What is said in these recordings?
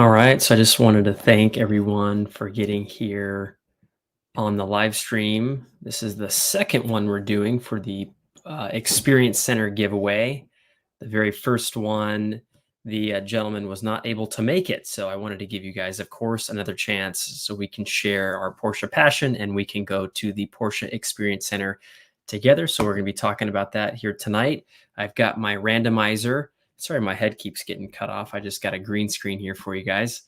All right. So I just wanted to thank everyone for getting here on the live stream. This is the second one we're doing for the Experience Center giveaway. The very first one, the gentleman was not able to make it. So I wanted to give you guys, of course, another chance so we can share our Porsche passion and we can go to the Porsche Experience Center together. So we're going to be talking about that here tonight. I've got my randomizer. Sorry, my head keeps getting cut off. I just got a green screen here for you guys.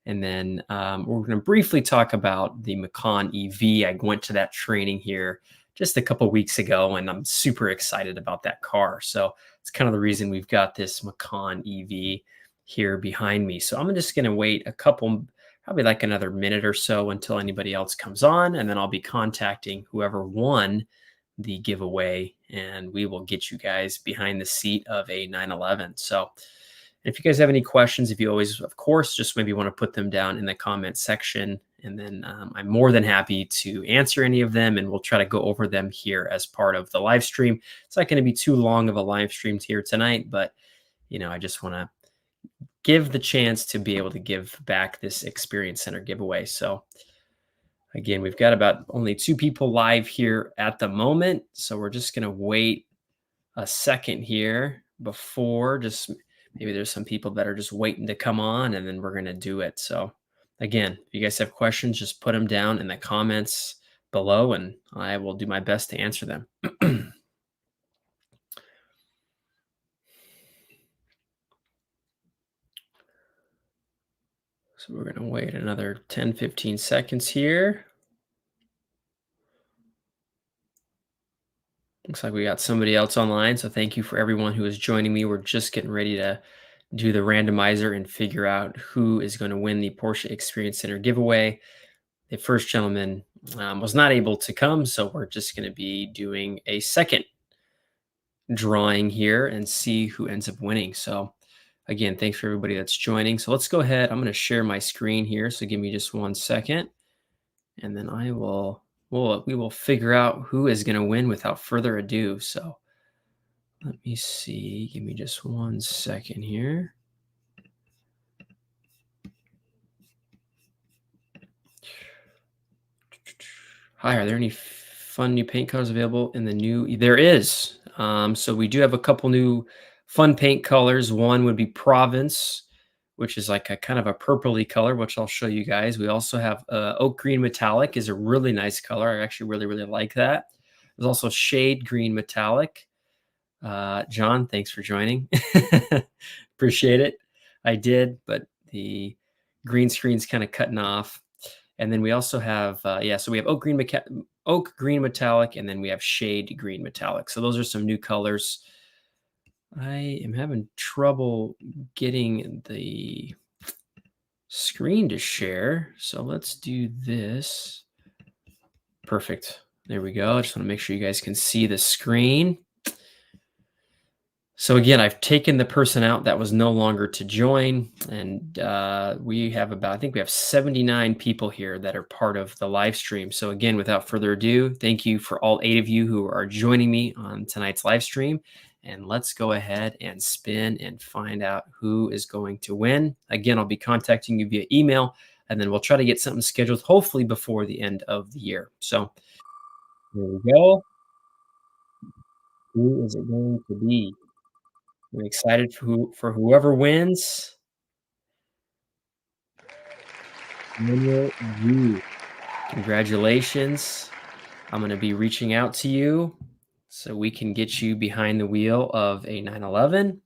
And then we're going to briefly talk about the Macan EV. I went to that training here just a couple weeks ago, and I'm super excited about that car. So it's kind of the reason we've got this Macan EV here behind me. So I'm just going to wait a couple, probably like another minute or so until anybody else comes on, and then I'll be contacting whoever won the giveaway, and we will get you guys behind the seat of a 911. So if you guys have any questions, if you always, of course, just maybe want to put them down in the comment section, and then I'm more than happy to answer any of them, and we'll try to go over them here as part of the live stream. It's not going to be too long of a live stream here tonight, but I just want to give the chance to be able to give back this Experience Center giveaway. So again, we've got about only 2 people live here at the moment, so we're just going to wait a second here before just maybe there's some people that are just waiting to come on, and then we're going to do it. So again, if you guys have questions, just put them down in the comments below, and I will do my best to answer them. So we're going to wait another 10, 15 seconds here. Looks like we got somebody else online. So thank you for everyone who is joining me. We're just getting ready to do the randomizer and figure out who is going to win the Porsche Experience Center giveaway. The first gentleman was not able to come, so we're just going to be doing a second drawing here and see who ends up winning. So again, thanks for everybody that's joining. So let's go ahead. I'm going to share my screen here. So give me just 1 second, and then we will figure out who is going to win without further ado. So let me see. Give me just 1 second here. Hi, are there any fun new paint colors available in the new? There is. So we do have a couple new fun paint colors. One would be Province, which is like a kind of a purpley color, which I'll show you guys. We also have Oak Green Metallic is a really nice color. I actually really, really like that. There's also Shade Green Metallic. John, thanks for joining. Appreciate it. I did, but the green screen's kind of cutting off. And then we also have, so we have Oak Green Metallic, and then we have Shade Green Metallic. So those are some new colors. I am having trouble getting the screen to share. So let's do this. Perfect. There we go. I just want to make sure you guys can see the screen. So again, I've taken the person out that was no longer to join, and we have I think we have 79 people here that are part of the live stream. So again, without further ado, thank you for all 8 of you who are joining me on tonight's live stream. And let's go ahead and spin and find out who is going to win. Again, I'll be contacting you via email, and then we'll try to get something scheduled, hopefully before the end of the year. So here we go. Who is it going to be? I'm excited for whoever wins. Congratulations. I'm going to be reaching out to you so we can get you behind the wheel of a 911.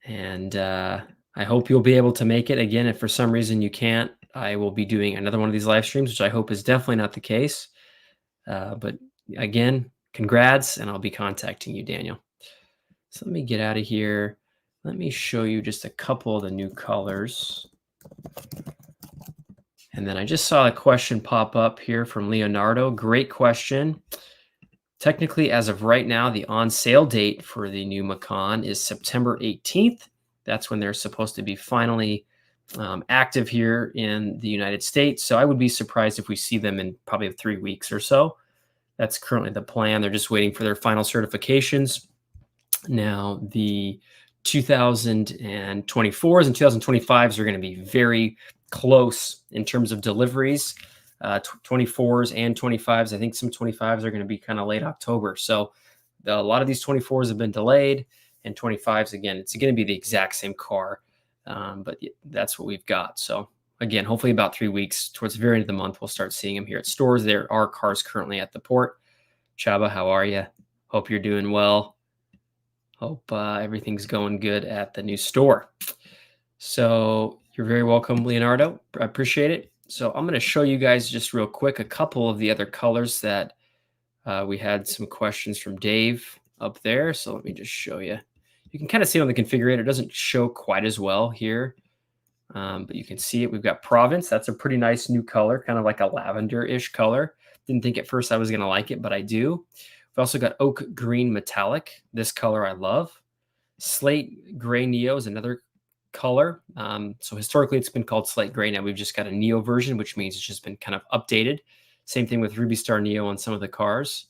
And I hope you'll be able to make it. Again, if for some reason you can't, I will be doing another one of these live streams, which I hope is definitely not the case. But again, congrats, and I'll be contacting you, Daniel. So let me get out of here. Let me show you just a couple of the new colors. And then I just saw a question pop up here from Leonardo. Great question. Technically, as of right now, the on sale date for the new Macan is September 18th. That's when they're supposed to be finally active here in the United States. So I would be surprised if we see them in probably 3 weeks or so. That's currently the plan. They're just waiting for their final certifications. Now, the 2024s and 2025s are going to be very close in terms of deliveries. 24s and 25s. I think some 25s are going to be kind of late October. So a lot of these 24s have been delayed, and 25s, again, it's going to be the exact same car. But that's what we've got. So again, hopefully about 3 weeks towards the very end of the month, we'll start seeing them here at stores. There are cars currently at the port. Chaba, how are you? Hope you're doing well. Hope everything's going good at the new store. So you're very welcome, Leonardo. I appreciate it. So I'm going to show you guys just real quick a couple of the other colors that we had some questions from Dave up there. So let me just show you. You can kind of see on the configurator, it doesn't show quite as well here, but you can see it. We've got Province. That's a pretty nice new color, kind of like a lavender-ish color. Didn't think at first I was going to like it, but I do. We've also got Oak Green Metallic. This color I love. Slate Gray Neo is another color. So historically, it's been called Slate Gray. Now we've just got a Neo version, which means it's just been kind of updated. Same thing with Ruby Star Neo on some of the cars.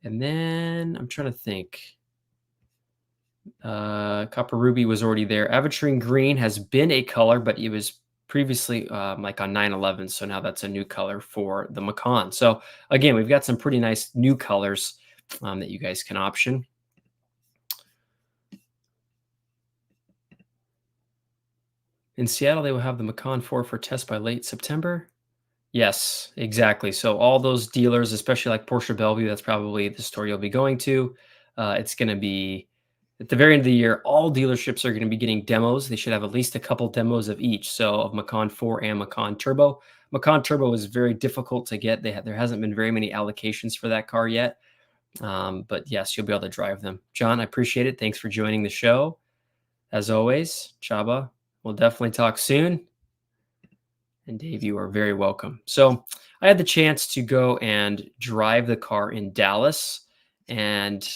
And then I'm trying to think. Copper Ruby was already there. Aventurine Green has been a color, but it was previously like on 911. So now that's a new color for the Macan. So again, we've got some pretty nice new colors that you guys can option. In Seattle, they will have the Macan 4 for test by late September. Yes, exactly. So all those dealers, especially like Porsche Bellevue, that's probably the store you'll be going to. It's going to be at the very end of the year, all dealerships are going to be getting demos. They should have at least a couple demos of each. So of Macan 4 and Macan Turbo. Macan Turbo is very difficult to get. There hasn't been very many allocations for that car yet. But yes, you'll be able to drive them. John, I appreciate it. Thanks for joining the show. As always, Chaba, we'll definitely talk soon. And Dave, you are very welcome. So I had the chance to go and drive the car in Dallas, and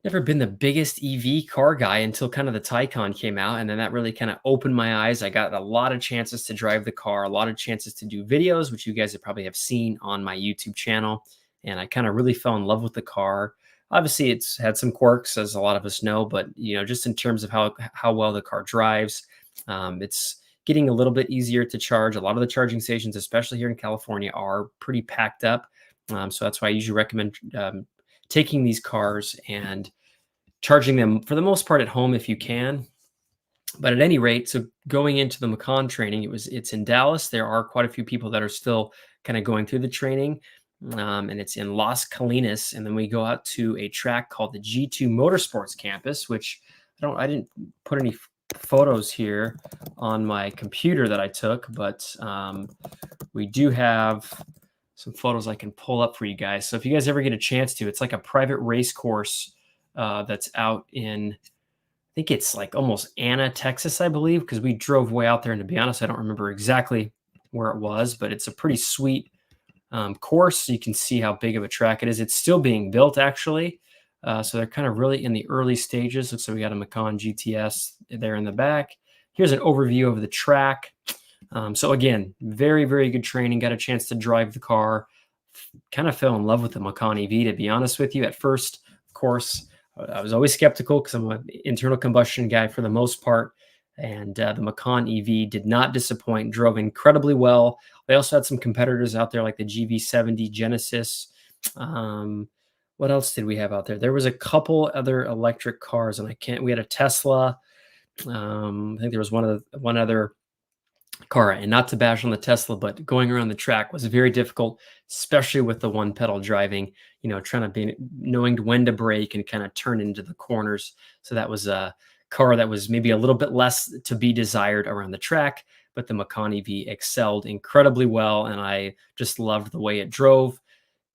never been the biggest EV car guy until kind of the Taycan came out. And then that really kind of opened my eyes. I got a lot of chances to drive the car, a lot of chances to do videos, which you guys have probably have seen on my YouTube channel. And I kind of really fell in love with the car. Obviously, it's had some quirks, as a lot of us know, but just in terms of how well the car drives, it's getting a little bit easier to charge. A lot of the charging stations, especially here in California, are pretty packed up. So that's why I usually recommend taking these cars and charging them for the most part at home if you can. But at any rate, so going into the Macan training, it's in Dallas. There are quite a few people that are still kind of going through the training. And it's in Las Colinas. And then we go out to a track called the G2 Motorsports Campus, which I didn't put any photos here on my computer that I took, but we do have some photos I can pull up for you guys. So if you guys ever get a chance to, it's like a private race course that's out in, I think it's like almost Anna, Texas, I believe, because we drove way out there. And to be honest, I don't remember exactly where it was, but it's a pretty sweet course. So you can see how big of a track it is. It's still being built, actually. So they're kind of really in the early stages. Looks like we got a Macan GTS there in the back. Here's an overview of the track. So again, very, very good training. Got a chance to drive the car. Kind of fell in love with the Macan EV, to be honest with you. At first, of course, I was always skeptical because I'm an internal combustion guy for the most part. And the Macan EV did not disappoint, drove incredibly well. They also had some competitors out there like the GV70 Genesis. What else did we have out there? There was a couple other electric cars, and we had a Tesla. I think there was one other car, and not to bash on the Tesla, but going around the track was very difficult, especially with the one pedal driving, knowing when to brake and kind of turn into the corners. So that was a car that was maybe a little bit less to be desired around the track, but the Macan EV excelled incredibly well. And I just loved the way it drove.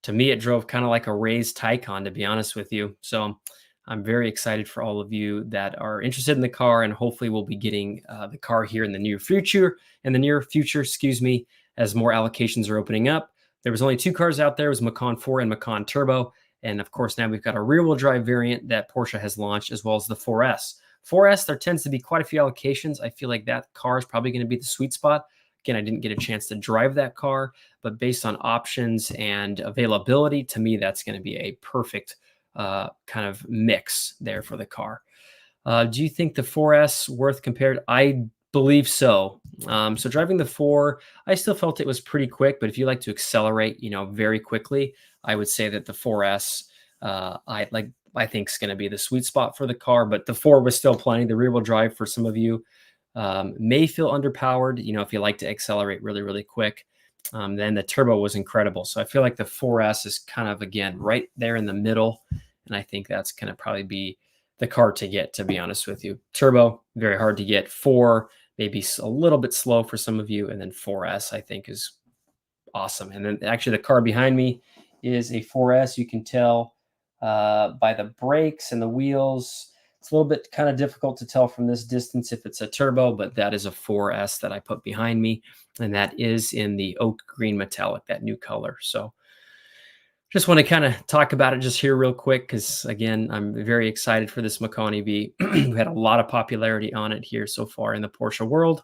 To me, it drove kind of like a raised Taycan, to be honest with you. So I'm very excited for all of you that are interested in the car, and hopefully we'll be getting the car here in the near future, as more allocations are opening up. There was only 2 cars out there. It was Macan 4 and Macan Turbo. And of course, now we've got a rear-wheel drive variant that Porsche has launched, as well as the 4S. 4S, there tends to be quite a few allocations. I feel like that car is probably going to be the sweet spot. Again, I didn't get a chance to drive that car, but based on options and availability, to me, that's going to be a perfect kind of mix there for the car. Do you think the 4S worth compared? I believe so. So driving the 4, I still felt it was pretty quick, but if you like to accelerate, very quickly, I would say that the 4S, I think is going to be the sweet spot for the car. But the 4 was still plenty. The rear wheel drive for some of you may feel underpowered. If you like to accelerate really, really quick. Then the turbo was incredible. So I feel like the 4S is kind of, again, right there in the middle. And I think that's going to probably be the car to get, to be honest with you. Turbo, very hard to get. 4, maybe a little bit slow for some of you. And then 4S, I think, is awesome. And then actually the car behind me is a 4S. You can tell by the brakes and the wheels. It's a little bit kind of difficult to tell from this distance if it's a turbo, but that is a 4S that I put behind me. And that is in the oak green metallic, that new color. So just want to kind of talk about it just here real quick, because again, I'm very excited for this Macan EV. We had a lot of popularity on it here so far in the Porsche world.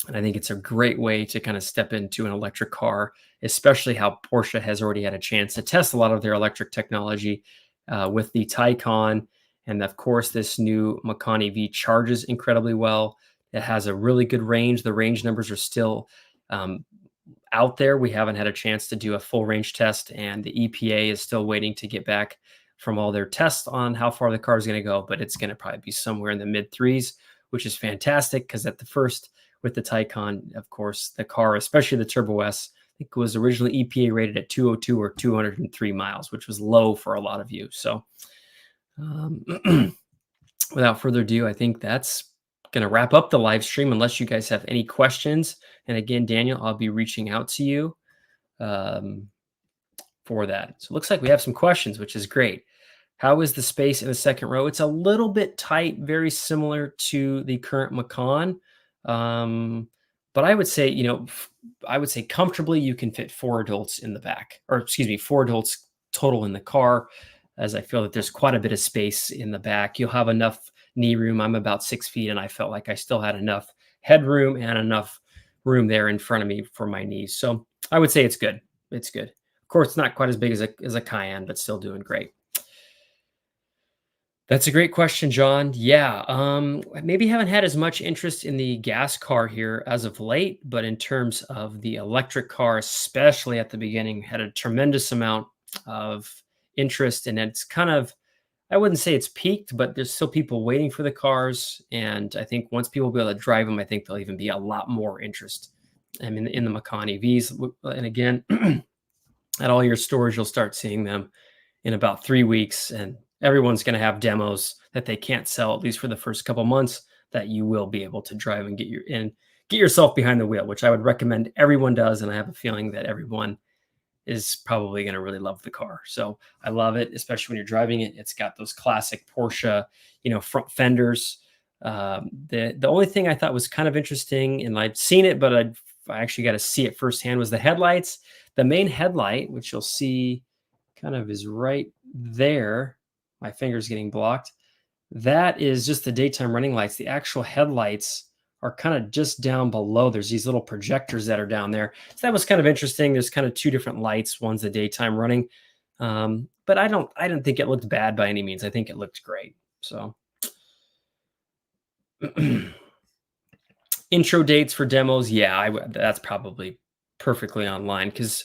And I think it's a great way to kind of step into an electric car, especially how Porsche has already had a chance to test a lot of their electric technology with the Taycan. And of course, this new Macan EV charges incredibly well. It has a really good range. The range numbers are still out there. We haven't had a chance to do a full range test, and the EPA is still waiting to get back from all their tests on how far the car is going to go, but it's going to probably be somewhere in the mid threes, which is fantastic because at the first, with the Taycan, of course, the car, especially the Turbo S, I think it was originally EPA rated at 202 or 203 miles, which was low for a lot of you. So without further ado, I think that's going to wrap up the live stream unless you guys have any questions. And again, Daniel, I'll be reaching out to you for that. So it looks like we have some questions, which is great. How is the space in the second row? It's a little bit tight, very similar to the current Macan. But I would say, comfortably you can fit 4 adults in the back, or excuse me, 4 adults total in the car, as I feel that there's quite a bit of space in the back. You'll have enough knee room. I'm about 6 feet, and I felt like I still had enough headroom and enough room there in front of me for my knees. So I would say it's good. It's good. Of course, it's not quite as big as a Cayenne, but still doing great. That's a great question, John. Yeah, maybe haven't had as much interest in the gas car here as of late, but in terms of the electric car, especially at the beginning, had a tremendous amount of interest, and it's kind of, I wouldn't say it's peaked, but there's still people waiting for the cars. And I think once people be able to drive them, I think there'll even be a lot more interest in the Macan EVs. And again, at all your stores, you'll start seeing them in about 3 weeks, and everyone's going to have demos that they can't sell, at least for the first couple months, that you will be able to drive and get yourself behind the wheel, which I would recommend everyone does. And I have a feeling that everyone is probably going to really love the car. So I love it, especially when you're driving it. It's got those classic Porsche, front fenders. The only thing I thought was kind of interesting, and I've seen it, but I actually got to see it firsthand, was the headlights. The main headlight, which you'll see kind of is right there. My finger's getting blocked. That is just the daytime running lights. The actual headlights are kind of just down below. There's these little projectors that are down there. So that was kind of interesting. There's kind of 2 different lights. One's the daytime running. But I didn't think it looked bad by any means. I think it looked great. So intro dates for demos. Yeah, that's probably perfectly online, because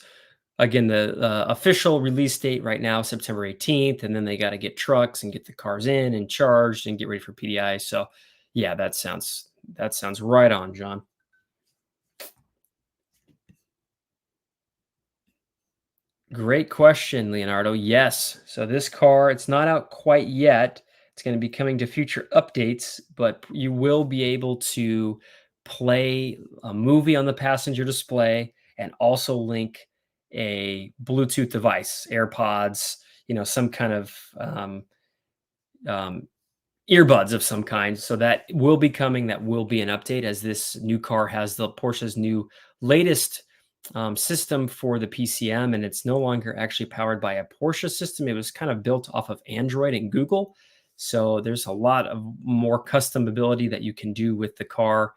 again, the official release date right now, September 18th, and then they got to get trucks and get the cars in and charged and get ready for PDI. So yeah, that sounds right on, John. Great question, Leonardo. Yes. So this car, it's not out quite yet. It's going to be coming to future updates, but you will be able to play a movie on the passenger display and also link a Bluetooth device, AirPods, some kind of earbuds of some kind. So that will be coming. That will be an update, as this new car has the Porsche's new latest system for the PCM, and it's no longer actually powered by a Porsche system. It was kind of built off of Android and Google. So there's a lot of more customability that you can do with the car.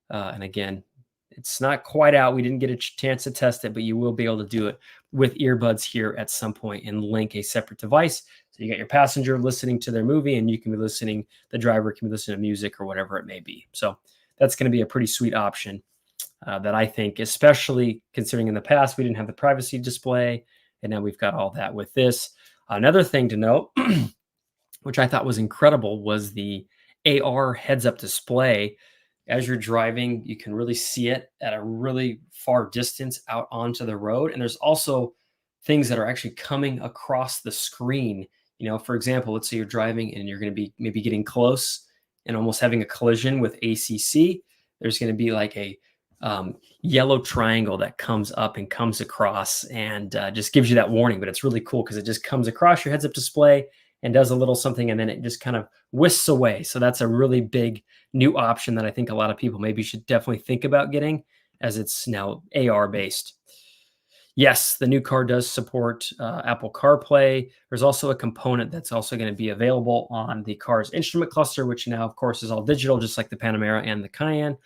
And again, it's not quite out. We didn't get a chance to test it, but you will be able to do it. with earbuds here at some point and link a separate device. So you got your passenger listening to their movie, and you can be listening, the driver can be listening to music or whatever it may be. So that's going to be a pretty sweet option that I think, especially considering in the past, we didn't have the privacy display, and now we've got all that with this. Another thing to note, which I thought was incredible, was the AR heads-up display. As you're driving, you can really see it at a really far distance out onto the road. And there's also things that are actually coming across the screen. For example, let's say you're driving and you're going to be maybe getting close and almost having a collision with ACC. There's going to be like a yellow triangle that comes up and comes across and just gives you that warning. But it's really cool because it just comes across your heads-up display and does a little something, and then it just kind of whisks away. So that's a really big new option that I think a lot of people maybe should definitely think about getting, as it's now AR based. Yes, the new car does support Apple CarPlay. There's also a component that's also going to be available on the car's instrument cluster, which now, of course, is all digital, just like the Panamera and the Cayenne.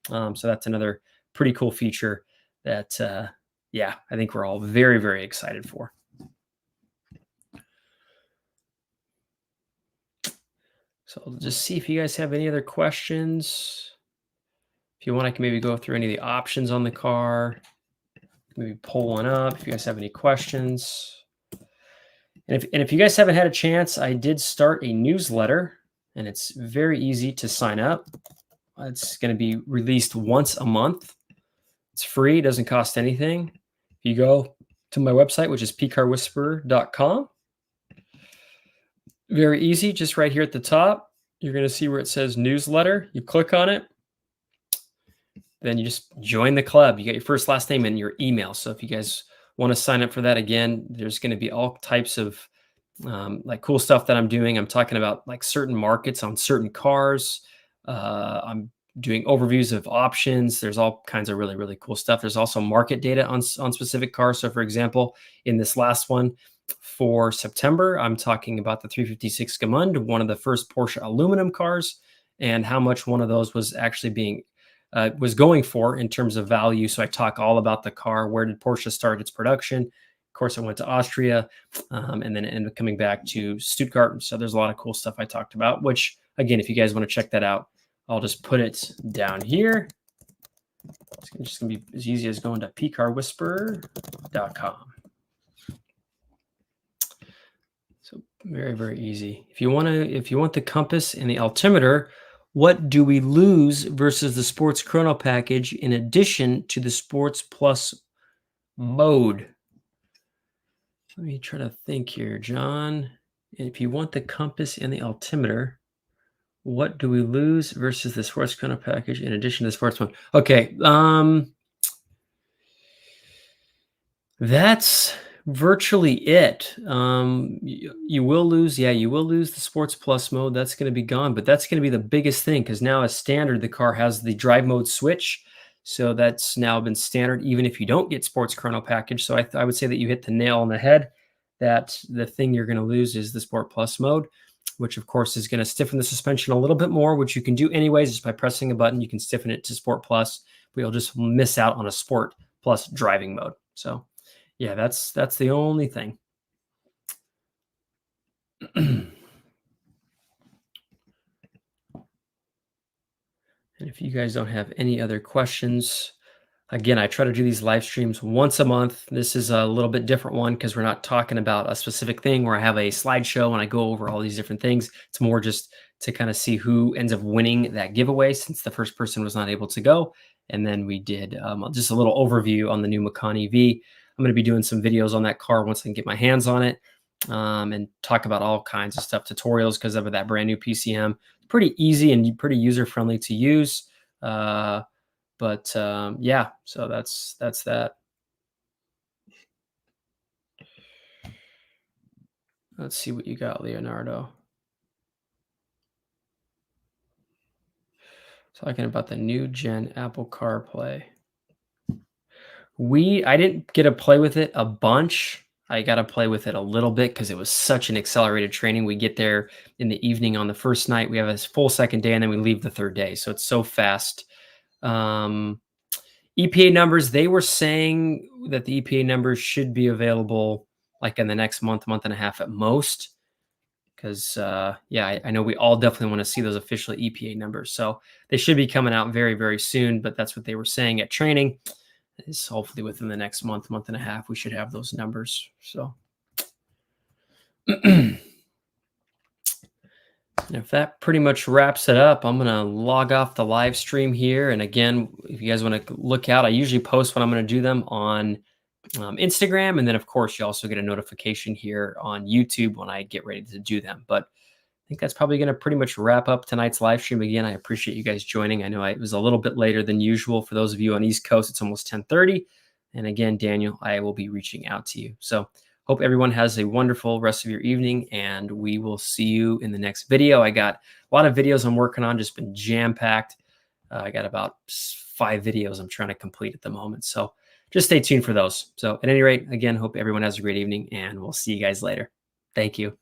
So that's another pretty cool feature that, I think we're all very, very excited for. So I'll just see if you guys have any other questions. If you want, I can maybe go through any of the options on the car. Maybe pull one up if you guys have any questions. And if you guys haven't had a chance, I did start a newsletter, and it's very easy to sign up. It's going to be released once a month. It's free. It doesn't cost anything. If you go to my website, which is pcarwhisperer.com, very easy, just right here at the top, you're going to see where it says newsletter. You click on it. Then you just join the club. You get your first, last name, and your email. So if you guys want to sign up for that, again, there's going to be all types of like cool stuff that I'm doing. I'm talking about like certain markets on certain cars. I'm doing overviews of options. There's all kinds of really, really cool stuff. There's also market data on specific cars. So for example, in this last one for September, I'm talking about the 356 Gamund, one of the first Porsche aluminum cars, and how much one of those was actually was going for in terms of value. So I talk all about the car. Where did Porsche start its production? Of course, I went to Austria, and then it ended up coming back to Stuttgart. So there's a lot of cool stuff I talked about, which, again, if you guys want to check that out, I'll just put it down here. It's just going to be as easy as going to pcarwhisperer.com. So very, very easy. If you want the compass and the altimeter, what do we lose versus the Sports Chrono package in addition to the Sports Plus mode? Let me try to think here, John. If you want the compass and the altimeter, what do we lose versus the Sports Chrono package in addition to the Sports mode? Okay, that's virtually it. You will lose the Sports Plus mode. That's going to be gone, but that's going to be the biggest thing, because now as standard, the car has the drive mode switch. So that's now been standard, even if you don't get Sports Chrono package. So I would say that you hit the nail on the head, that the thing you're going to lose is the Sport Plus mode, which of course is going to stiffen the suspension a little bit more, which you can do anyways. Just by pressing a button, you can stiffen it to Sport Plus, but you'll just miss out on a Sport Plus driving mode. So yeah, that's the only thing. And if you guys don't have any other questions, again, I try to do these live streams once a month. This is a little bit different one because we're not talking about a specific thing where I have a slideshow and I go over all these different things. It's more just to kind of see who ends up winning that giveaway, since the first person was not able to go. And then we did just a little overview on the new Macan EV. I'm going to be doing some videos on that car once I can get my hands on it, and talk about all kinds of stuff, tutorials, because of that brand new PCM. Pretty easy and pretty user-friendly to use. Yeah, so that's that. Let's see what you got, Leonardo. Talking about the new gen Apple CarPlay. I didn't get to play with it a bunch. I got to play with it a little bit because it was such an accelerated training. We get there in the evening on the first night. We have a full second day, and then we leave the third day. So it's so fast. EPA numbers, they were saying that the EPA numbers should be available like in the next month, month and a half at most. Because, yeah, I know we all definitely want to see those official EPA numbers. So they should be coming out very, very soon. But that's what they were saying at training. Is hopefully within the next month, month and a half, we should have those numbers. So if that pretty much wraps it up, I'm going to log off the live stream here. And again, if you guys want to look out, I usually post when I'm going to do them on Instagram. And then, of course, you also get a notification here on YouTube when I get ready to do them. But I think that's probably going to pretty much wrap up tonight's live stream. Again, I appreciate you guys joining. I know it was a little bit later than usual. For those of you on East Coast, it's almost 10:30. And again, Daniel, I will be reaching out to you. So hope everyone has a wonderful rest of your evening, and we will see you in the next video. I got a lot of videos I'm working on, just been jam-packed. I got about 5 videos I'm trying to complete at the moment. So just stay tuned for those. So at any rate, again, hope everyone has a great evening, and we'll see you guys later. Thank you.